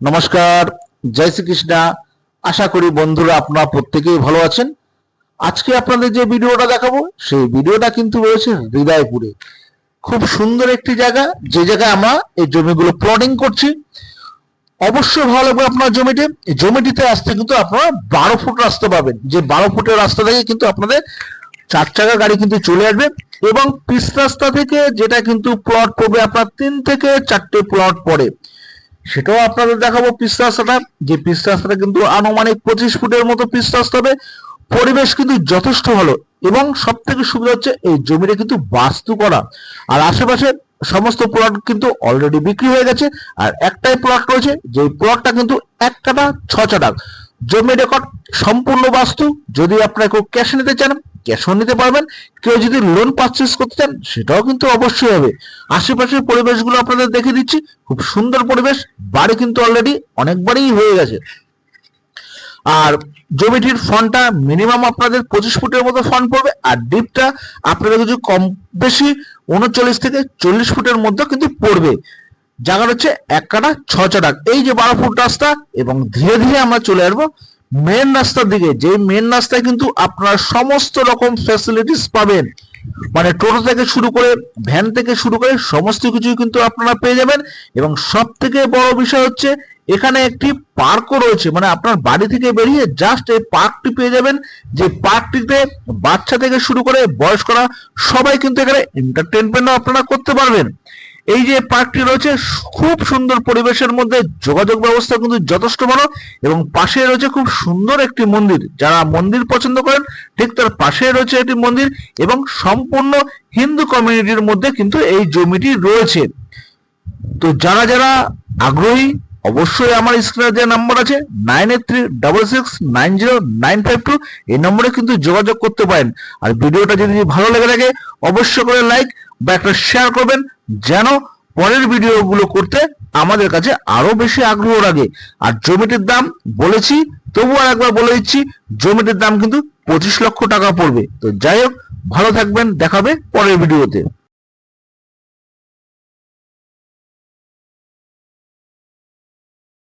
নমস্কার, জয় শ্রীকৃষ্ণা। আশা করি বন্ধুরা আপনারা প্রত্যেকেই ভালো আছেন। আজকে আপনাদের যে ভিডিওটা দেখাবো সেই ভিডিওটা কিন্তু রয়েছে হৃদয়পুরে। খুব সুন্দর একটি জায়গা, যে জায়গায় আমরা এই জমিগুলো প্লটিং করছি। অবশ্যই ভালো লাগবে আপনার জমিতে। এই জমিটিতে আসতে কিন্তু আপনারা 12 ফুট রাস্তা পাবেন, যে 12 ফুটের রাস্তা থেকে কিন্তু আপনাদের 4 চাকা গাড়ি কিন্তু চলে আসবে। এবং পিচ রাস্তা থেকে যেটা কিন্তু প্লট পড়বে আপনার 3 থেকে 4টে প্লট পড়ে, সেটাও আপনাদের দেখাবো। পিচ রাস্তাটা, যে পিচ রাস্তাটা কিন্তু আনুমানিক 25 ফুটের মতো পিচ রাস্তা হবে। পরিবেশ কিন্তু যথেষ্ট ভালো এবং সব থেকে সুবিধা হচ্ছে এই জমিটা কিন্তু বাস্তু করা, আর আশেপাশে সমস্ত প্লট কিন্তু অলরেডি বিক্রি হয়ে গেছে। আর একটাই প্লট রয়েছে, যে প্লটটা কিন্তু 1 কাঠা 6 চাটাক জমি রেকর্ড, সম্পূর্ণ বাস্তু। যদি আপনারা কেউ ক্যাশ নিতে চান ক্যাশও নিতে পারবেন, কেউ যদি লোন পারচেস করতে চান সেটাও কিন্তু অবশ্যই হবে। আশেপাশের পরিবেশগুলো আপনাদের দেখে দিচ্ছি, খুব সুন্দর পরিবেশ। বাড়ি কিন্তু অলরেডি অনেকবারই হয়ে গেছে। আর জমিটির ফন্টটা মিনিমাম আপনাদের 25 ফুটের মতো ফন্ট পড়বে, আর ডিপটা আপনাদের কিছু কম বেশি 39 থেকে 40 ফুটের মধ্যে কিন্তু পড়বে। জায়গা হচ্ছে 1 কাঠা 6 চাটাক। এই যে 12 ফুট রাস্তা, এবং ধীরে ধীরে আমরা চলে আসবো মেন রাস্তার দিকে। যে মেন রাস্তায় কিন্তু আপনারা সমস্ত রকম ফ্যাসিলিটিস পাবেন, মানে টোটো থেকে শুরু করে ভ্যান থেকে শুরু করে সমস্ত কিছু কিন্তু আপনারা পেয়ে যাবেন। এবং সব থেকে বড় বিষয় হচ্ছে এখানে একটি পার্কও রয়েছে, মানে আপনার বাড়ি থেকে বেরিয়ে জাস্ট এই পার্কটি পেয়ে যাবেন। যে পার্কটিতে বাচ্চা থেকে শুরু করে বয়স্করা সবাই কিন্তু এখানে এন্টারটেনমেন্টও আপনারা করতে পারবেন। এই যে পার্কটি রয়েছে খুব সুন্দর পরিবেশের মধ্যে, যোগাযোগ ব্যবস্থা কিন্তু যথেষ্ট ভালো, এবং পাশে রয়েছে খুব সুন্দর একটি মন্দির। যারা মন্দির পছন্দ করেন ঠিক তার পাশে রয়েছে একটি মন্দির, এবং সম্পূর্ণ হিন্দু কমিউনিটির মধ্যে কিন্তু এই জমিটি রয়েছে। তো যারা যারা আগ্রহী অবশ্যই আমার স্ক্রিনে যে নাম্বার আছে 9836690952 এই নম্বরে কিন্তু যোগাযোগ করতে পারেন। আর ভিডিওটা যদি ভালো লেগে থাকে অবশ্যই করে লাইক বা একটা শেয়ার করবেন, যেন পরের ভিডিওগুলো করতে আমাদের কাছে আরো বেশি আগ্রহ লাগে। আর জমিটির দাম বলেছি, তবু আর একবার বলে দিচ্ছি, জমিটির দাম কিন্তু 25 লক্ষ টাকা পড়বে। তো যাই হোক, ভালো থাকবেন, দেখাবে পরের ভিডিওতে।